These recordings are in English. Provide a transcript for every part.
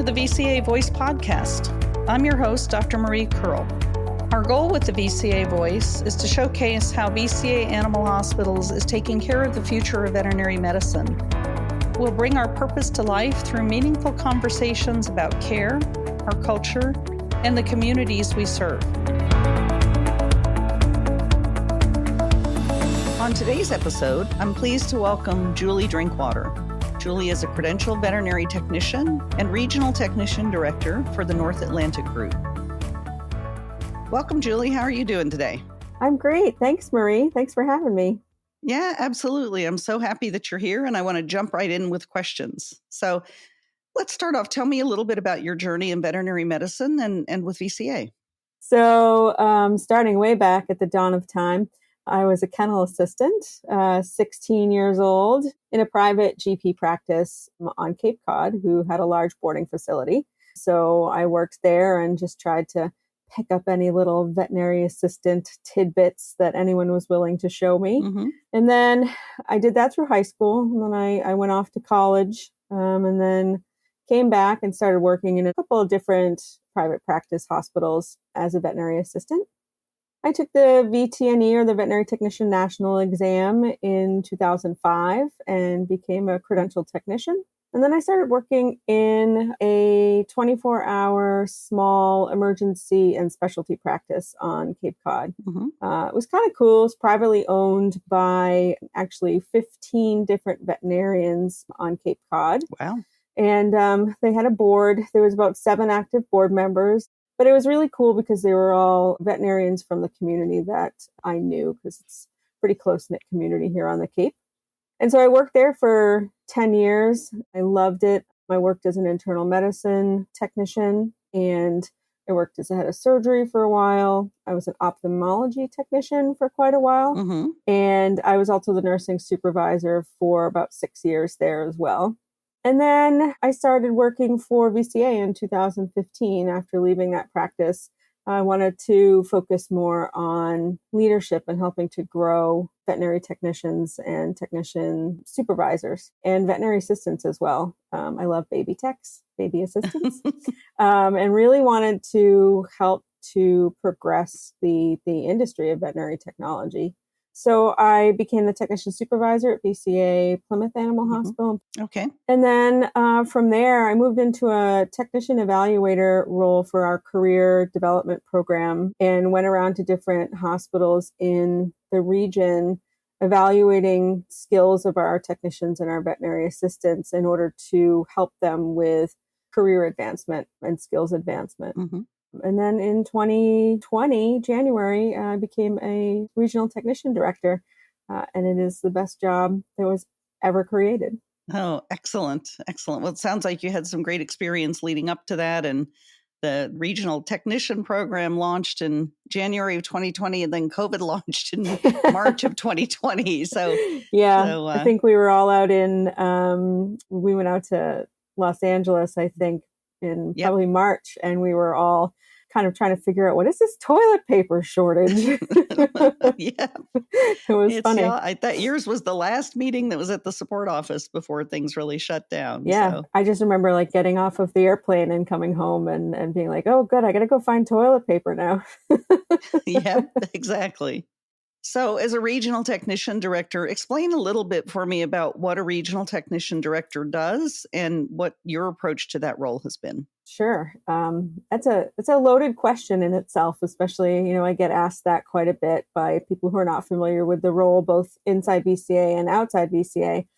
the VCA Voice podcast. I'm your host, Dr. Marie Kerl. Our goal with the VCA Voice is to showcase how VCA Animal Hospitals is taking care of the future of veterinary medicine. We'll bring our purpose to life through meaningful conversations about care, our culture, and the communities we serve. On today's episode, I'm pleased to welcome Julie Drinkwater. Julie is a credentialed veterinary technician and regional technician director for the North Atlantic Group. Welcome, Julie. How are you doing today? I'm great. Thanks, Marie. Thanks for having me. Yeah, absolutely. I'm so happy that you're here, and I want to jump right in with questions. So let's start off. Tell me a little bit about your journey in veterinary medicine and with VCA. So starting way back at the dawn of time, I was a kennel assistant, 16 years old, in a private GP practice on Cape Cod who had a large boarding facility. So I worked there and just tried to pick up any little veterinary assistant tidbits that anyone was willing to show me. Mm-hmm. And then I did that through high school. And then I went off to college and then came back and started working in a couple of different private practice hospitals as a veterinary assistant. I took the VTNE, or the Veterinary Technician National Exam, in 2005 and became a credentialed technician. And then I started working in a 24-hour small emergency and specialty practice on Cape Cod. Mm-hmm. It was kind of cool. It's privately owned by actually 15 different veterinarians on Cape Cod. Wow. And they had a board. There was about 7 active board members. But it was really cool because they were all veterinarians from the community that I knew, because it's a pretty close-knit community here on the Cape. And so I worked there for 10 years. I loved it. I worked as an internal medicine technician, and I worked as a head of surgery for a while. I was an ophthalmology technician for quite a while. Mm-hmm. And I was also the nursing supervisor for about 6 years there as well. And then I started working for VCA in 2015 after leaving that practice. I wanted to focus more on leadership and helping to grow veterinary technicians and technician supervisors and veterinary assistants as well. I love baby techs, baby assistants, and really wanted to help to progress the industry of veterinary technology. So I became the technician supervisor at VCA Plymouth Animal Hospital. Okay. And then from there, I moved into a technician evaluator role for our career development program and went around to different hospitals in the region, evaluating skills of our technicians and our veterinary assistants in order to help them with career advancement and skills advancement. Mm-hmm. And then in 2020, January, I became a regional technician director, and it is the best job that was ever created. Oh, excellent. Excellent. Well, it sounds like you had some great experience leading up to that, and the regional technician program launched in January of 2020, and then COVID launched in March of 2020. I think we were all out we went out to Los Angeles, I think, in probably March, and we were all kind of trying to figure out, what is this toilet paper shortage? Yeah. It was funny. That yours was the last meeting that was at the support office before things really shut down. Yeah. So. I just remember getting off of the airplane and coming home and being like, oh, good, I got to go find toilet paper now. Yeah, exactly. So as a regional technician director, explain a little bit for me about what a regional technician director does and what your approach to that role has been. Sure. It's a loaded question in itself, especially, I get asked that quite a bit by people who are not familiar with the role, both inside VCA and outside VCA.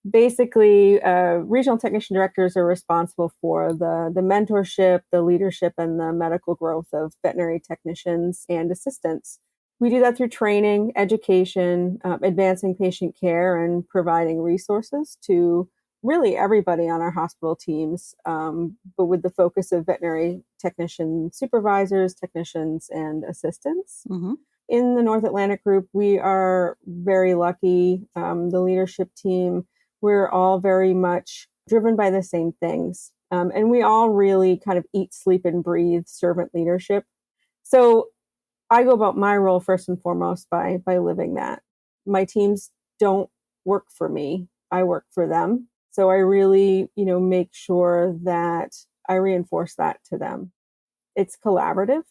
Basically, regional technician directors are responsible for the mentorship, the leadership, and the medical growth of veterinary technicians and assistants. We do that through training, education, advancing patient care, and providing resources to really everybody on our hospital teams, but with the focus of veterinary technician supervisors, technicians, and assistants. Mm-hmm. In the North Atlantic Group, we are very lucky. The leadership team, we're all very much driven by the same things. And we all really kind of eat, sleep, and breathe servant leadership. So I go about my role first and foremost by living that. My teams don't work for me. I work for them. So I really, make sure that I reinforce that to them. It's collaborative.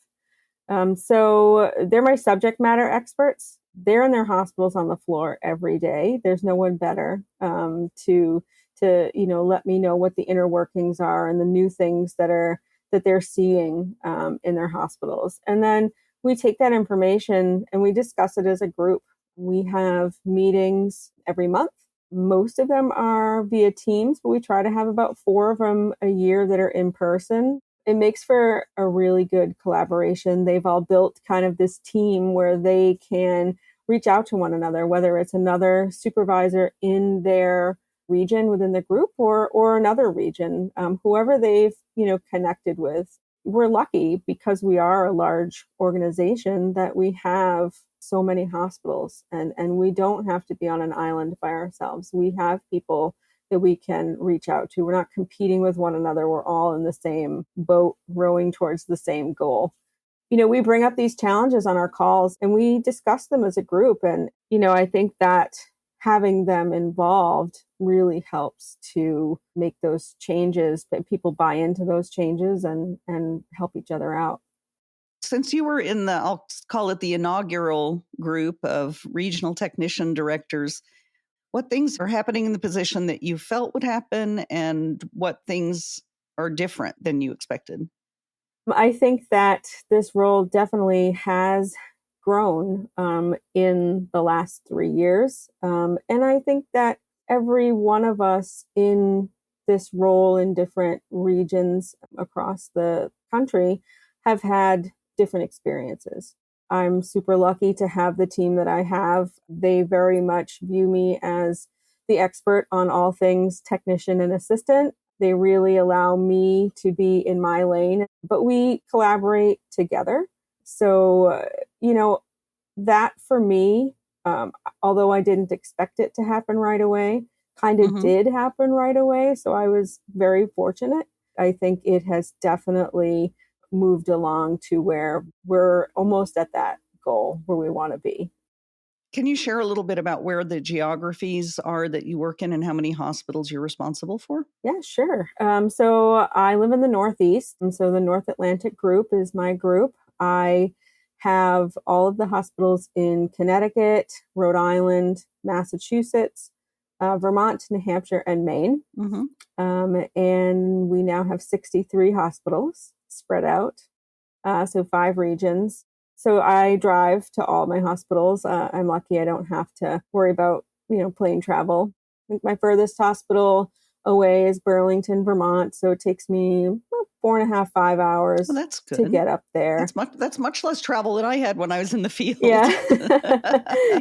So they're my subject matter experts. They're in their hospitals on the floor every day. There's no one better to let me know what the inner workings are and the new things that they're seeing in their hospitals. And then we take that information and we discuss it as a group. We have meetings every month. Most of them are via Teams, but we try to have about 4 of them a year that are in person. It makes for a really good collaboration. They've all built kind of this team where they can reach out to one another, whether it's another supervisor in their region within the group or another region, whoever they've, connected with. We're lucky because we are a large organization that we have so many hospitals and we don't have to be on an island by ourselves. We have people that we can reach out to. We're not competing with one another. We're all in the same boat, rowing towards the same goal. We bring up these challenges on our calls and we discuss them as a group. And, I think that having them involved really helps to make those changes, that people buy into those changes and help each other out. Since you were in I'll call it the inaugural group of regional technician directors, what things are happening in the position that you felt would happen and what things are different than you expected? I think that this role definitely has grown in the last 3 years. And I think that every one of us in this role in different regions across the country have had different experiences. I'm super lucky to have the team that I have. They very much view me as the expert on all things technician and assistant. They really allow me to be in my lane, but we collaborate together. So, that for me, although I didn't expect it to happen right away, kind of did happen right away. So I was very fortunate. I think it has definitely moved along to where we're almost at that goal where we want to be. Can you share a little bit about where the geographies are that you work in and how many hospitals you're responsible for? Yeah, sure. So I live in the Northeast, and so the North Atlantic group is my group. I have all of the hospitals in Connecticut, Rhode Island, Massachusetts, Vermont, New Hampshire, and Maine. And we now have 63 hospitals spread out, so 5 regions. So I drive to all my hospitals. I'm lucky I don't have to worry about, plane travel. I think my furthest hospital away is Burlington, Vermont. So it takes me 4.5, 5 hours to get up there. That's much less travel than I had when I was in the field. Yeah.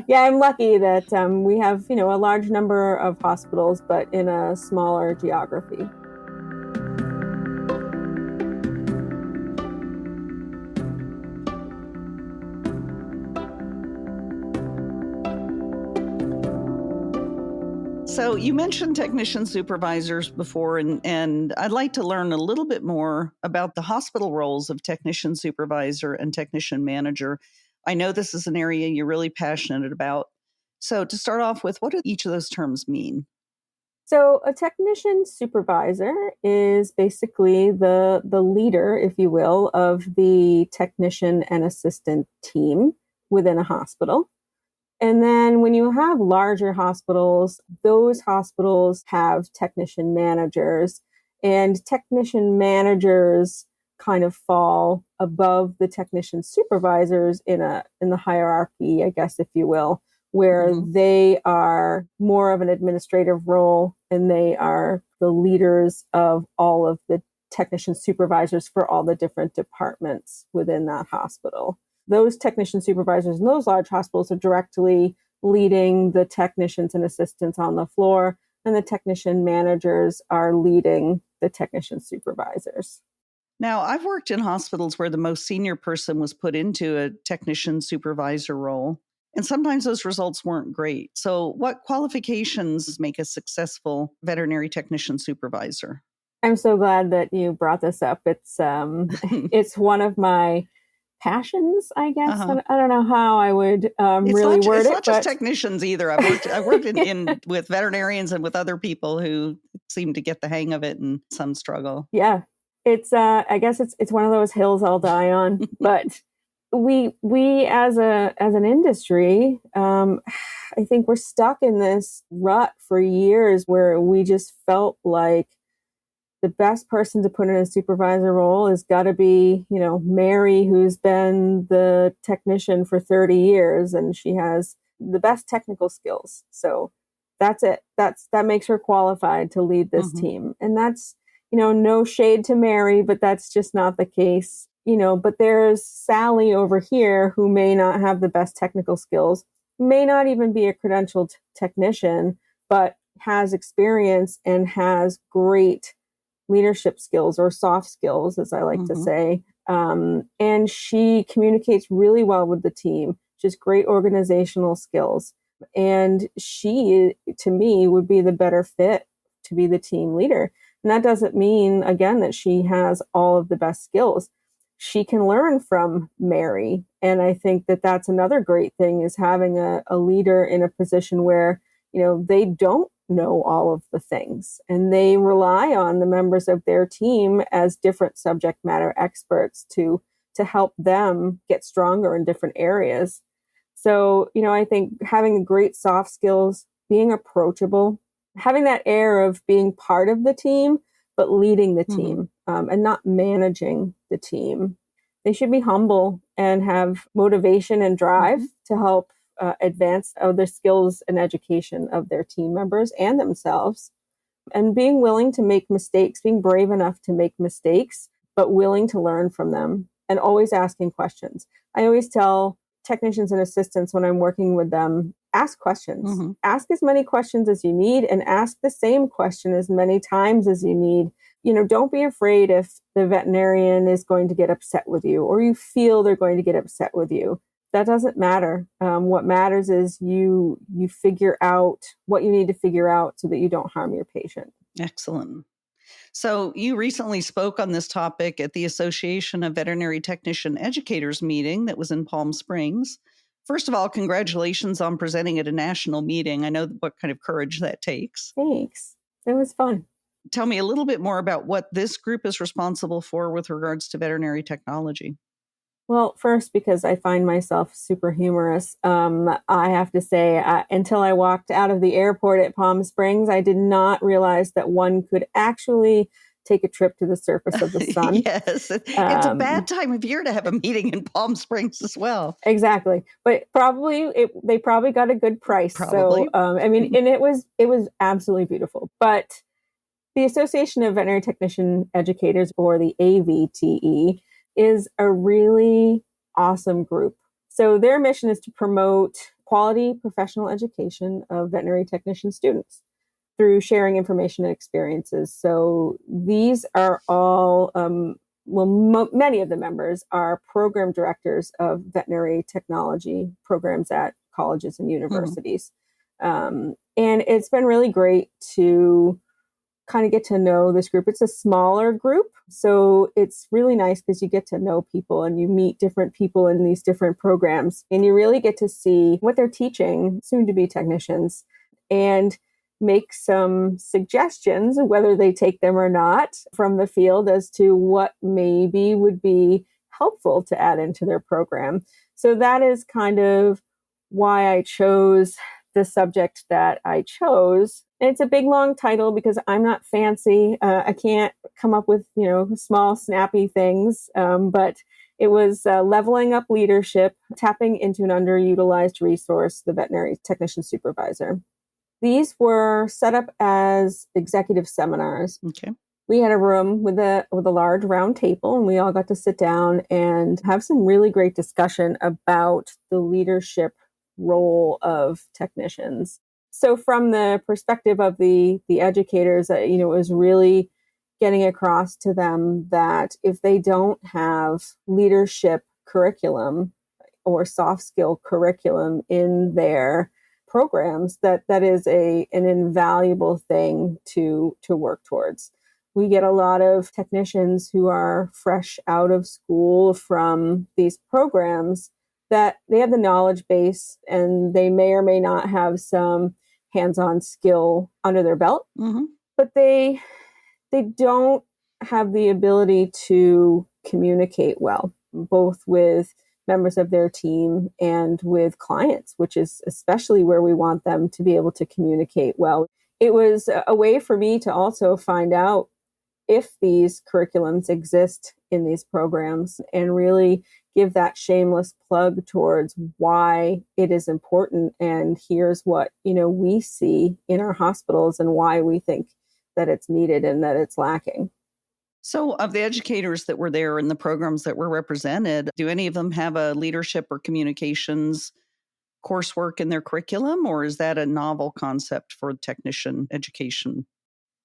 Yeah, I'm lucky that we have, a large number of hospitals, but in a smaller geography. So you mentioned technician supervisors before, and I'd like to learn a little bit more about the hospital roles of technician supervisor and technician manager. I know this is an area you're really passionate about. So to start off with, what do each of those terms mean? So a technician supervisor is basically the leader, if you will, of the technician and assistant team within a hospital. And then when you have larger hospitals, those hospitals have technician managers, and technician managers kind of fall above the technician supervisors in the hierarchy, I guess, if you will, where they are more of an administrative role and they are the leaders of all of the technician supervisors for all the different departments within that hospital. Those technician supervisors in those large hospitals are directly leading the technicians and assistants on the floor, and the technician managers are leading the technician supervisors. Now, I've worked in hospitals where the most senior person was put into a technician supervisor role, and sometimes those results weren't great. So what qualifications make a successful veterinary technician supervisor? I'm so glad that you brought this up. It's it's one of my passions, I guess. I don't know how I would really word it. It's not just technicians either. I've worked in with veterinarians and with other people who seem to get the hang of it and some struggle. Yeah. It's I guess it's one of those hills I'll die on, but we as an industry, I think we're stuck in this rut for years where we just felt like the best person to put in a supervisor role has got to be, Mary, who's been the technician for 30 years and she has the best technical skills. So that's it. That makes her qualified to lead this team. And that's, no shade to Mary, but that's just not the case. But there's Sally over here who may not have the best technical skills, may not even be a credentialed technician, but has experience and has great leadership skills, or soft skills, as I like to say. And she communicates really well with the team. She has great organizational skills. And she, to me, would be the better fit to be the team leader. And that doesn't mean, again, that she has all of the best skills. She can learn from Mary. And I think that that's another great thing, is having a leader in a position where, they don't know all of the things, and they rely on the members of their team as different subject matter experts to help them get stronger in different areas. So, I think having great soft skills, being approachable, having that air of being part of the team, but leading the team, and not managing the team. They should be humble and have motivation and drive to help advance the skills and education of their team members and themselves, and being willing to make mistakes, being brave enough to make mistakes, but willing to learn from them, and always asking questions. I always tell technicians and assistants when I'm working with them, ask questions. Ask as many questions as you need, and ask the same question as many times as you need. Don't be afraid if the veterinarian is going to get upset with you, or you feel they're going to get upset with you. That doesn't matter. What matters is you figure out what you need to figure out so that you don't harm your patient. Excellent. So you recently spoke on this topic at the Association of Veterinary Technician Educators meeting that was in Palm Springs. First of all, congratulations on presenting at a national meeting. I know what kind of courage that takes. Thanks. It was fun. Tell me a little bit more about what this group is responsible for with regards to veterinary technology. Well, first, because I find myself super humorous, I have to say, until I walked out of the airport at Palm Springs, I did not realize that one could actually take a trip to the surface of the sun. Yes, it's a bad time of year to have a meeting in Palm Springs as well. Exactly, but they probably got a good price. Probably. So, and it was absolutely beautiful. But the Association of Veterinary Technician Educators, or the AVTE, is a really awesome group. So their mission is to promote quality professional education of veterinary technician students through sharing information and experiences. So these are all, many of the members are program directors of veterinary technology programs at colleges and universities. And it's been really great to kind of get to know this group. It's a smaller group, so it's really nice because you get to know people and you meet different people in these different programs, and you really get to see what they're teaching soon-to-be technicians and make some suggestions, whether they take them or not, from the field as to what maybe would be helpful to add into their program. So that is kind of why I chose the subject that I chose. And it's a big, long title because I'm not fancy. I can't come up with, small, snappy things. But it was leveling up leadership, tapping into an underutilized resource, the veterinary technician supervisor. These were set up as executive seminars. Okay. We had a room with a large round table, and we all got to sit down and have some really great discussion about the leadership role of technicians. So from the perspective of the educators, it was really getting across to them that if they don't have leadership curriculum or soft skill curriculum in their programs, that is an invaluable thing to work towards. We get a lot of technicians who are fresh out of school from these programs that they have the knowledge base and they may or may not have some hands-on skill under their belt, but they don't have the ability to communicate well, both with members of their team and with clients, which is especially where we want them to be able to communicate well. It was a way for me to also find out if these curriculums exist in these programs and really give that shameless plug towards why it is important. And here's what, we see in our hospitals and why we think that it's needed and that it's lacking. So of the educators that were there and the programs that were represented, do any of them have a leadership or communications coursework in their curriculum, or is that a novel concept for technician education?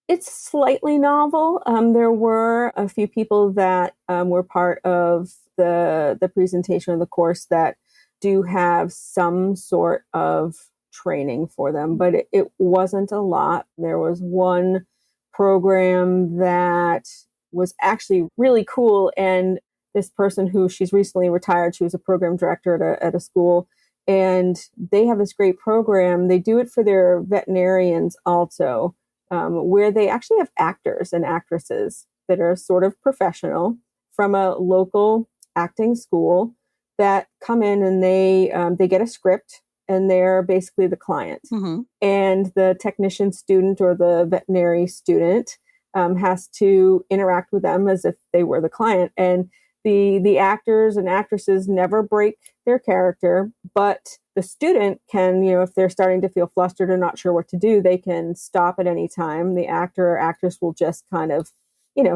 It's slightly novel. There were a few people that were part of the presentation of the course that do have some sort of training for them, but it wasn't a lot. There was one program that was actually really cool. And this person she's recently retired, she was a program director at a school. And they have this great program. They do it for their veterinarians also, where they actually have actors and actresses that are sort of professional from a local acting school that come in and they get a script and they're basically the client. Mm-hmm. And the technician student or the veterinary student has to interact with them as if they were the client. And the actors and actresses never break their character, but the student can, if they're starting to feel flustered or not sure what to do, they can stop at any time. The actor or actress will just kind of,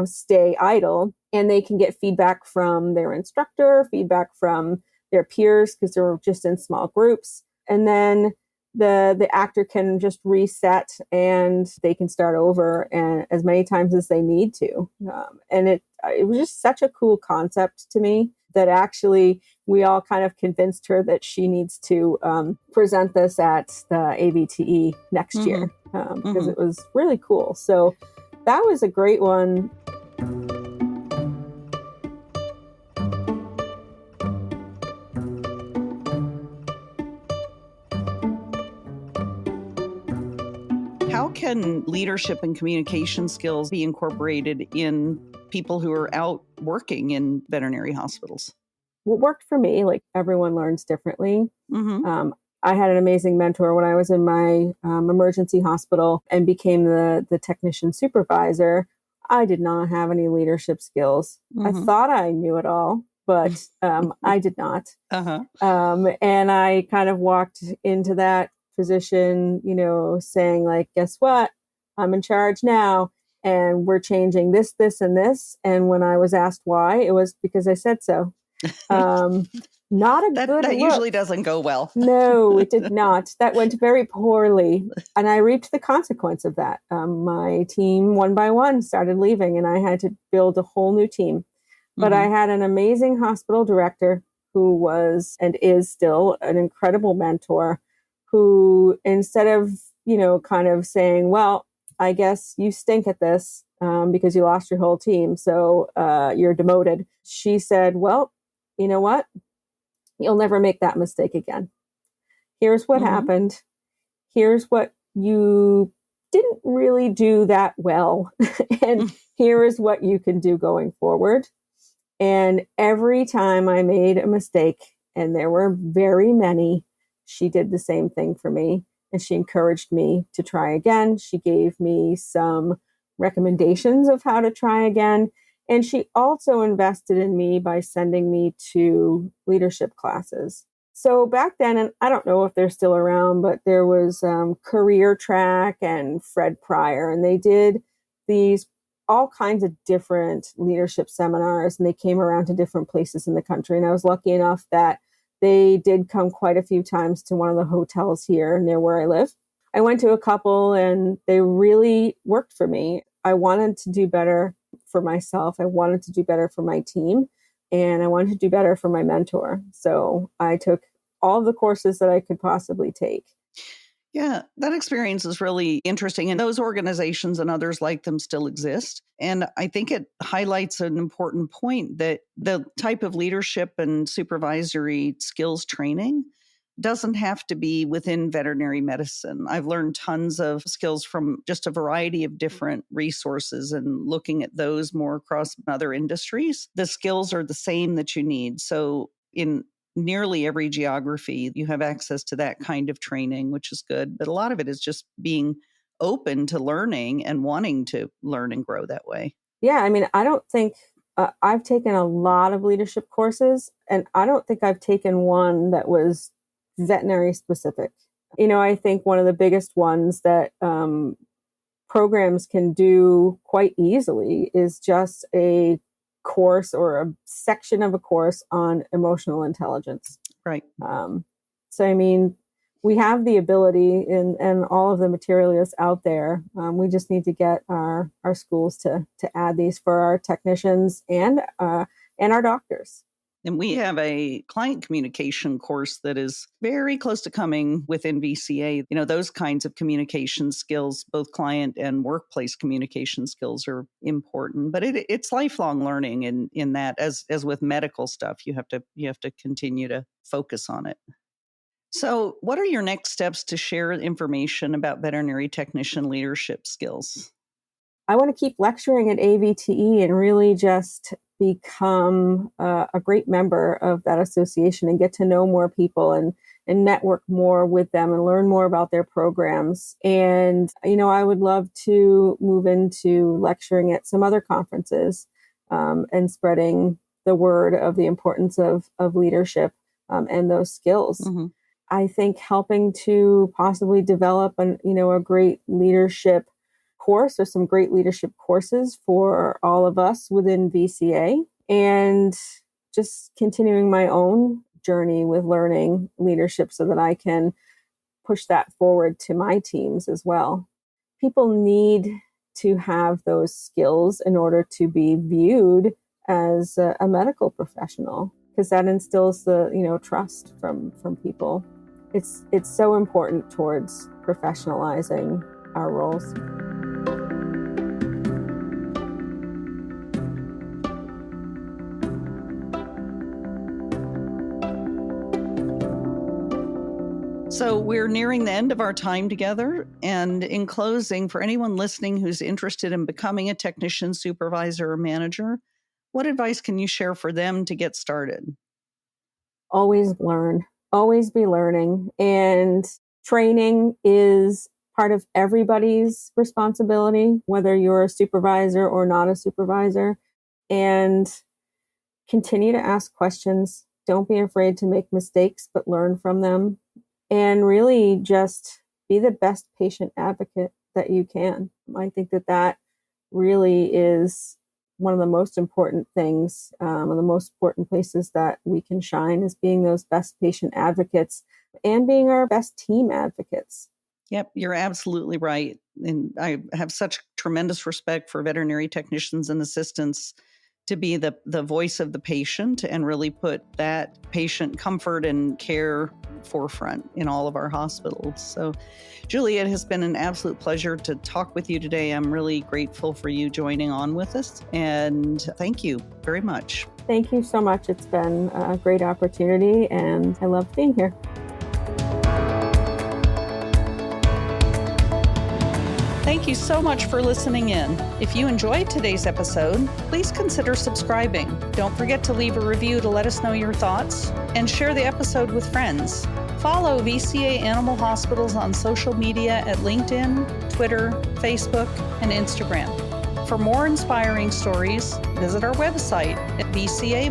stay idle, and they can get feedback from their instructor, feedback from their peers, because they're just in small groups. And then the actor can just reset and they can start over and as many times as they need to. And it was just such a cool concept to me that actually we all kind of convinced her that she needs to present this at the AVTE next year because it was really cool. So that was a great one. How can leadership and communication skills be incorporated in people who are out working in veterinary hospitals? What worked for me, like everyone learns differently. Mm-hmm. I had an amazing mentor when I was in my emergency hospital and became the technician supervisor. I did not have any leadership skills. Mm-hmm. I thought I knew it all, but I did not. Uh-huh. And I kind of walked into that position, saying like, guess what? I'm in charge now and we're changing this, this, and this. And when I was asked why, it was because I said so. Not a good look. That usually doesn't go well. No, it did not. That went very poorly. And I reaped the consequence of that. My team, one by one, started leaving and I had to build a whole new team. But I had an amazing hospital director who was and is still an incredible mentor, who instead of, kind of saying, well, I guess you stink at this because you lost your whole team, so you're demoted. She said, well, you know what? You'll never make that mistake again. Here's what happened. Here's what you didn't really do that well. And here is what you can do going forward. And every time I made a mistake, and there were very many, she did the same thing for me. And she encouraged me to try again. She gave me some recommendations of how to try again. And she also invested in me by sending me to leadership classes. So back then, and I don't know if they're still around, but there was Career Track and Fred Pryor, and they did these all kinds of different leadership seminars, and they came around to different places in the country. And I was lucky enough that they did come quite a few times to one of the hotels here near where I live. I went to a couple and they really worked for me. I wanted to do better for myself. I wanted to do better for my team, and I wanted to do better for my mentor. So I took all the courses that I could possibly take. Yeah, that experience is really interesting. And those organizations and others like them still exist. And I think it highlights an important point that the type of leadership and supervisory skills training doesn't have to be within veterinary medicine. I've learned tons of skills from just a variety of different resources and looking at those more across other industries. The skills are the same that you need. So in nearly every geography, you have access to that kind of training, which is good. But a lot of it is just being open to learning and wanting to learn and grow that way. Yeah, I mean, I don't think I've taken a lot of leadership courses, and I don't think I've taken one that was veterinary specific. I think one of the biggest ones that programs can do quite easily is just a course or a section of a course on emotional intelligence. Right. So, I mean, we have the ability and all of the material is out there. We just need to get our schools to add these for our technicians and our doctors. And we have a client communication course that is very close to coming within VCA. Those kinds of communication skills, both client and workplace communication skills, are important. But it's lifelong learning in that, as with medical stuff, you have to continue to focus on it. So what are your next steps to share information about veterinary technician leadership skills? I want to keep lecturing at AVTE and really just become a great member of that association and get to know more people and network more with them and learn more about their programs. And, I would love to move into lecturing at some other conferences and spreading the word of the importance of leadership and those skills. Mm-hmm. I think helping to possibly develop a great leadership course or some great leadership courses for all of us within VCA, and just continuing my own journey with learning leadership so that I can push that forward to my teams as well. People need to have those skills in order to be viewed as a medical professional, because that instills the trust from people. It's so important towards professionalizing our roles. So we're nearing the end of our time together. And in closing, for anyone listening who's interested in becoming a technician, supervisor, or manager, what advice can you share for them to get started? Always learn. Always be learning. And training is part of everybody's responsibility, whether you're a supervisor or not a supervisor. And continue to ask questions. Don't be afraid to make mistakes, but learn from them. And really just be the best patient advocate that you can. I think that really is one of the most important things, one of the most important places that we can shine, is being those best patient advocates and being our best team advocates. Yep, you're absolutely right. And I have such tremendous respect for veterinary technicians and assistants to be the voice of the patient and really put that patient comfort and care forefront in all of our hospitals. So, Julie, it has been an absolute pleasure to talk with you today. I'm really grateful for you joining on with us, and thank you very much. Thank you so much. It's been a great opportunity, and I love being here. Thank you so much for listening in. If you enjoyed today's episode, please consider subscribing. Don't forget to leave a review to let us know your thoughts, and share the episode with friends. Follow VCA Animal Hospitals on social media at LinkedIn, Twitter, Facebook, and Instagram. For more inspiring stories, visit our website at vcavoice.com.